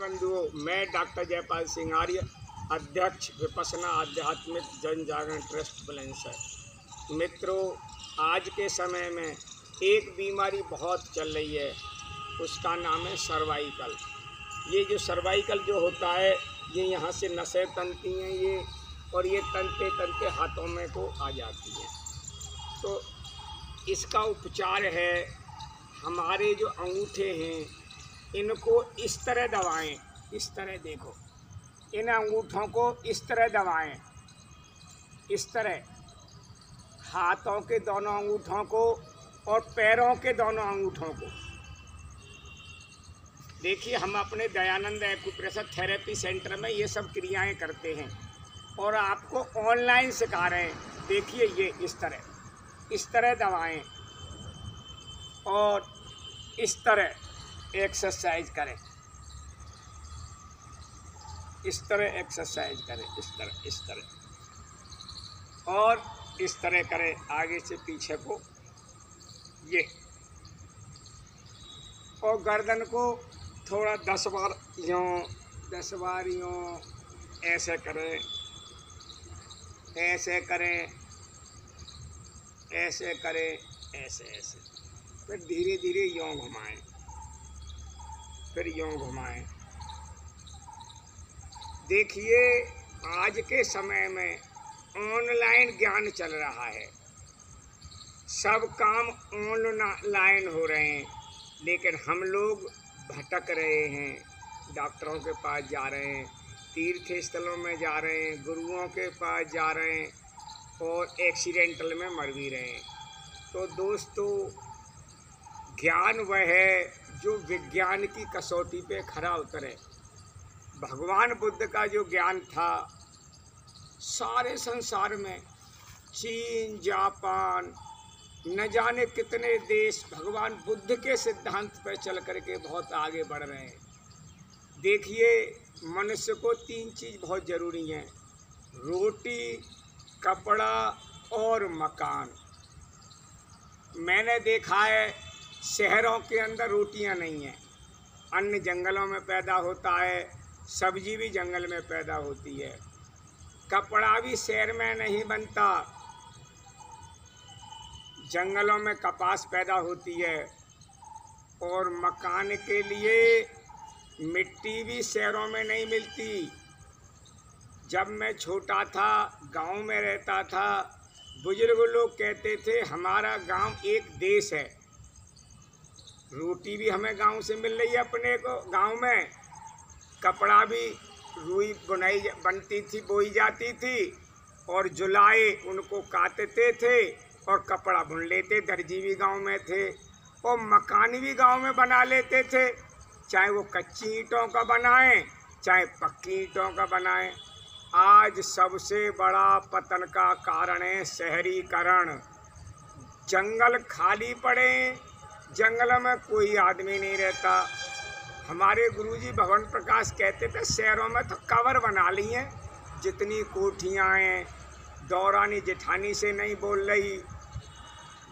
बंधुओं, मैं डॉक्टर जयपाल सिंह आर्य, अध्यक्ष विपश्यना आध्यात्मिक जन जागरण ट्रस्ट बुलंदशहर। मित्रों, आज के समय में एक बीमारी बहुत चल रही है, उसका नाम है सर्वाइकल। ये जो सर्वाइकल जो होता है, ये यहाँ से नसें तनती हैं ये, और ये तनते तनते हाथों में को आ जाती है। तो इसका उपचार है, हमारे जो अंगूठे हैं इनको इस तरह दबाएं, इस तरह देखो, इन अंगूठों को इस तरह दबाएं, इस तरह हाथों के दोनों अंगूठों को और पैरों के दोनों अंगूठों को। देखिए, हम अपने दयानंद एक्यूप्रेशर थेरेपी सेंटर में ये सब क्रियाएं करते हैं और आपको ऑनलाइन सिखा रहे हैं। देखिए, ये इस तरह दबाएं और इस तरह एक्सरसाइज करें, इस तरह एक्सरसाइज करें, इस तरह और इस तरह करें, आगे से पीछे को ये, और गर्दन को थोड़ा 10 बार यूँ ऐसे करें, ऐसे करें, ऐसे करें, ऐसे, फिर धीरे धीरे यूँ घुमाएं, फिर यूँ घुमाएं। देखिए, आज के समय में ऑनलाइन ज्ञान चल रहा है, सब काम ऑनलाइन हो रहे हैं, लेकिन हम लोग भटक रहे हैं, डॉक्टरों के पास जा रहे हैं, तीर्थ स्थलों में जा रहे हैं, गुरुओं के पास जा रहे हैं और एक्सीडेंटल में मर भी रहे हैं। तो दोस्तों, ज्ञान वह है जो विज्ञान की कसौटी पे खरा उतरे। भगवान बुद्ध का जो ज्ञान था, सारे संसार में चीन, जापान, न जाने कितने देश भगवान बुद्ध के सिद्धांत पर चल करके बहुत आगे बढ़ रहे हैं। देखिए, मनुष्य को 3 चीज़ बहुत ज़रूरी हैं: रोटी, कपड़ा और मकान। मैंने देखा है, शहरों के अंदर रोटियां नहीं हैं, अन्न जंगलों में पैदा होता है, सब्जी भी जंगल में पैदा होती है, कपड़ा भी शहर में नहीं बनता, जंगलों में कपास पैदा होती है, और मकान के लिए मिट्टी भी शहरों में नहीं मिलती। जब मैं छोटा था, गांव में रहता था, बुजुर्ग लोग कहते थे हमारा गांव एक देश है। रोटी भी हमें गांव से मिल रही है, अपने को गांव में कपड़ा भी रुई बुनाई बनती थी, बोई जाती थी, और जुलाए उनको काटते थे और कपड़ा बुन लेते। दर्जी भी गांव में थे और मकान भी गांव में बना लेते थे, चाहे वो कच्ची ईंटों का बनाएं चाहे पक्की ईंटों का बनाएं। आज सबसे बड़ा पतन का कारण है शहरीकरण। जंगल खाली पड़े, जंगल में कोई आदमी नहीं रहता। हमारे गुरुजी भवन प्रकाश कहते थे, शहरों में तो कवर बना ली हैं, जितनी कोठियाँ हैं, दौरानी जेठानी से नहीं बोल रही,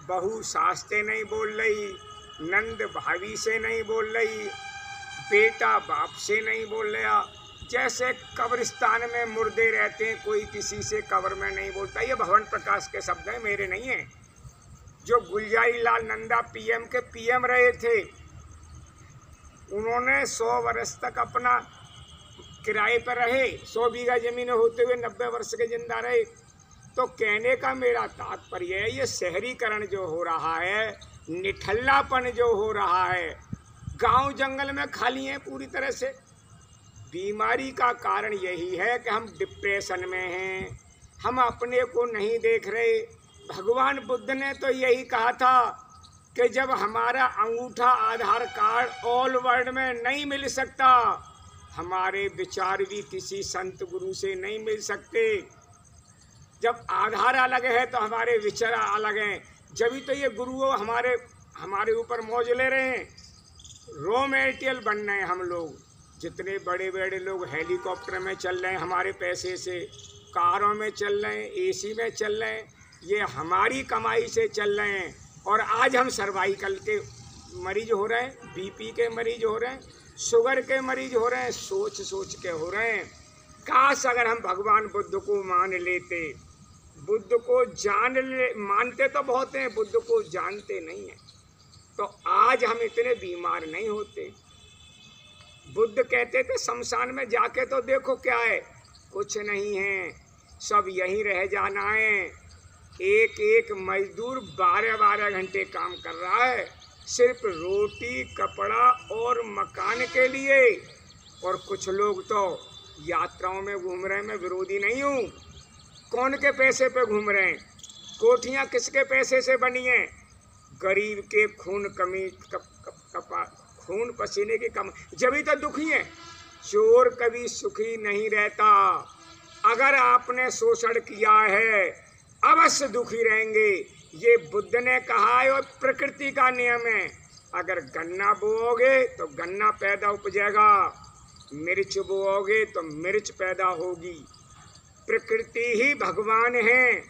बहू सास से नहीं बोल रही, नंद भाभी से नहीं बोल रही, बेटा बाप से नहीं बोल रहा। जैसे कब्रिस्तान में मुर्दे रहते हैं, कोई किसी से कब्र में नहीं बोलता। ये भवन प्रकाश के शब्द हैं, मेरे नहीं हैं। जो गुलजारी लाल नंदा पीएम के पीएम रहे थे, उन्होंने 100 वर्ष तक अपना किराए पर रहे, 100 बीघा जमीन होते हुए 90 वर्ष के जिंदा रहे। तो कहने का मेरा तात्पर्य है, ये शहरीकरण जो हो रहा है, निठल्लापन जो हो रहा है, गांव जंगल में खाली हैं पूरी तरह से। बीमारी का कारण यही है कि हम डिप्रेशन में हैं, हम अपने को नहीं देख रहे। भगवान बुद्ध ने तो यही कहा था कि जब हमारा अंगूठा आधार कार्ड ऑल वर्ल्ड में नहीं मिल सकता, हमारे विचार भी किसी संत गुरु से नहीं मिल सकते। जब आधार अलग है तो हमारे विचार अलग हैं, जब तो ये गुरु हमारे ऊपर मौज ले रहे हैं। रॉ मटेरियल बन रहे हैं हम लोग। जितने बड़े बड़े लोग हेलीकॉप्टर में चल रहे हैं हमारे पैसे से, कारों में चल रहे हैं, एसी में चल रहे हैं, ये हमारी कमाई से चल रहे हैं। और आज हम सर्वाइकल के मरीज हो रहे हैं, बीपी के मरीज हो रहे हैं, शुगर के मरीज हो रहे हैं, सोच सोच के हो रहे हैं। काश अगर हम भगवान बुद्ध को मान लेते, बुद्ध को मानते तो बहुत हैं, बुद्ध को जानते नहीं हैं, तो आज हम इतने बीमार नहीं होते। बुद्ध कहते थे शमशान में जाके तो देखो क्या है, कुछ नहीं है, सब यहीं रह जाना है। एक एक मजदूर 12-12 घंटे काम कर रहा है, सिर्फ रोटी कपड़ा और मकान के लिए। और कुछ लोग तो यात्राओं में घूम रहे हैं, मैं विरोधी नहीं हूँ। कौन के पैसे पे घूम रहे हैं? कोठियाँ किसके पैसे से बनी हैं? गरीब के खून पसीने की कम, जब तो दुखी है। चोर कभी सुखी नहीं रहता। अगर आपने शोषण किया है अवश्य दुखी रहेंगे। ये बुद्ध ने कहा है और प्रकृति का नियम है। अगर गन्ना बोओगे तो गन्ना पैदा उपजेगा, मिर्च बोओगे तो मिर्च पैदा होगी। प्रकृति ही भगवान है,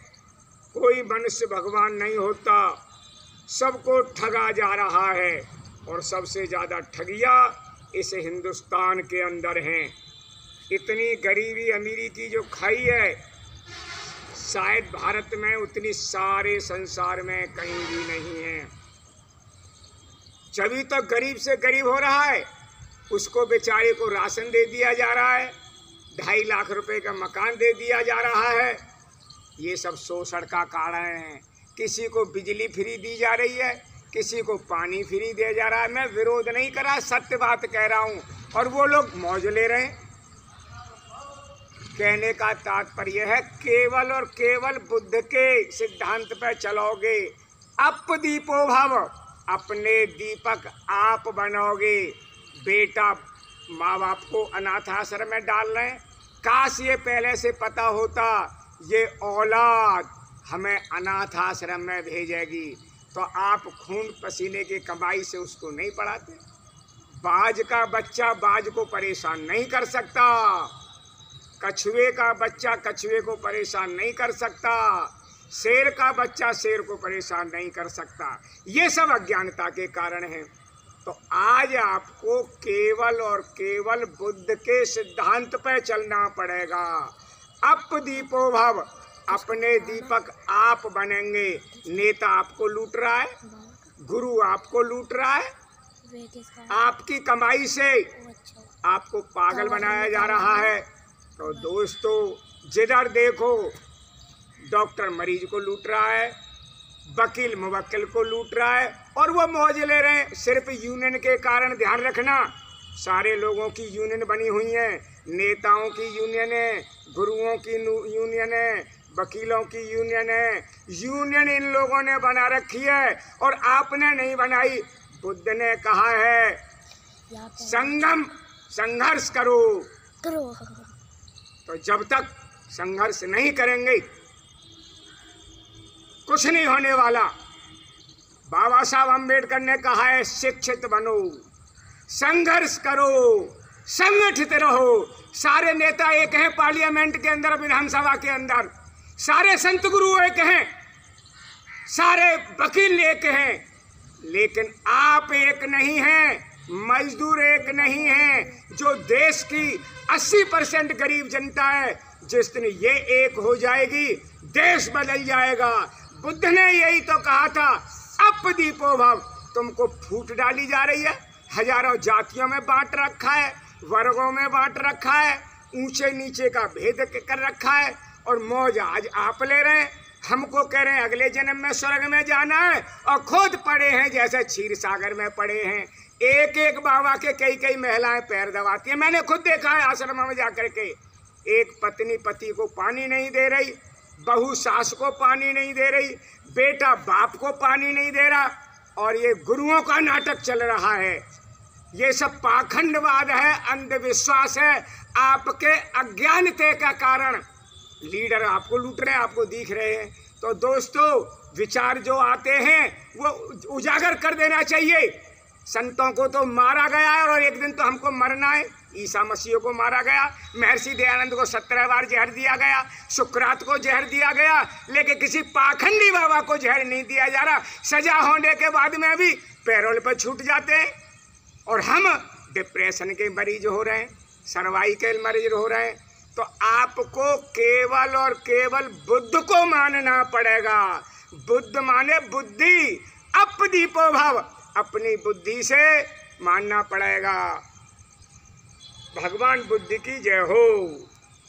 कोई मनुष्य भगवान नहीं होता। सबको ठगा जा रहा है और सबसे ज़्यादा ठगिया इस हिंदुस्तान के अंदर हैं। इतनी गरीबी अमीरी की जो खाई है, शायद भारत में उतनी सारे संसार में कहीं भी नहीं है। जब तो गरीब से गरीब हो रहा है, उसको बेचारे को राशन दे दिया जा रहा है, 2.5 लाख रुपए का मकान दे दिया जा रहा है। ये सब शोषण का कारण है। किसी को बिजली फ्री दी जा रही है, किसी को पानी फ्री दिया जा रहा है। मैं विरोध नहीं कर रहा, सत्य बात कह रहा हूँ, और वो लोग मौज ले रहे हैं। कहने का तात्पर्य है केवल और केवल बुद्ध के सिद्धांत पर चलोगे, अपदीपो भव, अपने दीपक आप बनोगे। बेटा माँ बाप को अनाथ आश्रम में डाल रहे हैं, काश ये पहले से पता होता ये औलाद हमें अनाथ आश्रम में भेजेगी, तो आप खून पसीने की कमाई से उसको नहीं पढ़ाते। बाज का बच्चा बाज को परेशान नहीं कर सकता, कछुए का बच्चा कछुए को परेशान नहीं कर सकता, शेर का बच्चा शेर को परेशान नहीं कर सकता। ये सब अज्ञानता के कारण है। तो आज आपको केवल और केवल बुद्ध के सिद्धांत पर चलना पड़ेगा। अपदीपो भव, अपने दीपक आप बनेंगे। नेता आपको लूट रहा है, गुरु आपको लूट रहा है, आपकी कमाई से आपको पागल बनाया जा रहा है। तो दोस्तों, जिधर देखो डॉक्टर मरीज को लूट रहा है, वकील मुवक्किल को लूट रहा है, और वो मौज ले रहे हैं सिर्फ यूनियन के कारण। ध्यान रखना, सारे लोगों की यूनियन बनी हुई है, नेताओं की यूनियन है, गुरुओं की यूनियन है, वकीलों की यूनियन है। यूनियन इन लोगों ने बना रखी है और आपने नहीं बनाई। बुद्ध ने कहा है संघर्ष करो। तो जब तक संघर्ष नहीं करेंगे कुछ नहीं होने वाला। बाबा साहब अम्बेडकर ने कहा है शिक्षित बनो, संघर्ष करो, संगठित रहो। सारे नेता एक हैं पार्लियामेंट के अंदर, विधानसभा के अंदर, सारे संत गुरु एक हैं, सारे वकील एक हैं, लेकिन आप एक नहीं हैं, मजदूर एक नहीं हैं। जो देश की 80% गरीब जनता है, जिस दिन ये एक हो जाएगी देश बदल जाएगा। बुद्ध ने यही तो कहा था, अपदीपो भव। तुमको फूट डाली जा रही है, हजारों जातियों में बांट रखा है, वर्गों में बांट रखा है, ऊंचे नीचे का भेद कर रखा है, और मौज आज आप ले रहे हैं। हमको कह रहे हैं अगले जन्म में स्वर्ग में जाना है, और खुद पड़े हैं जैसे क्षीर सागर में पड़े हैं। एक एक बाबा के कई कई महिलाएं पैर दबाती हैं। मैंने खुद देखा है आश्रम में जाकर के। एक पत्नी पति को पानी नहीं दे रही, बहू सास को पानी नहीं दे रही, बेटा बाप को पानी नहीं दे रहा, और ये गुरुओं का नाटक चल रहा है। ये सब पाखंडवाद है, अंधविश्वास है, आपके अज्ञानता का कारण। लीडर आपको लूट रहे हैं, आपको दिख रहे हैं। तो दोस्तों, विचार जो आते हैं वो उजागर कर देना चाहिए। संतों को तो मारा गया है और एक दिन तो हमको मरना है। ईसा मसीह को मारा गया, महर्षि दयानंद को 17 बार जहर दिया गया, सुकरात को जहर दिया गया, लेकिन किसी पाखंडी बाबा को जहर नहीं दिया जा रहा। सजा होने के बाद में भी पैरोल पर छूट जाते हैं। और हम डिप्रेशन के मरीज हो रहे हैं, सर्वाइकल मरीज हो रहे हैं, तो आपको केवल और केवल बुद्ध को मानना पड़ेगा। बुद्ध माने बुद्धि, अपदीपो भव, अपनी बुद्धि से मानना पड़ेगा। भगवान बुद्ध की जय हो।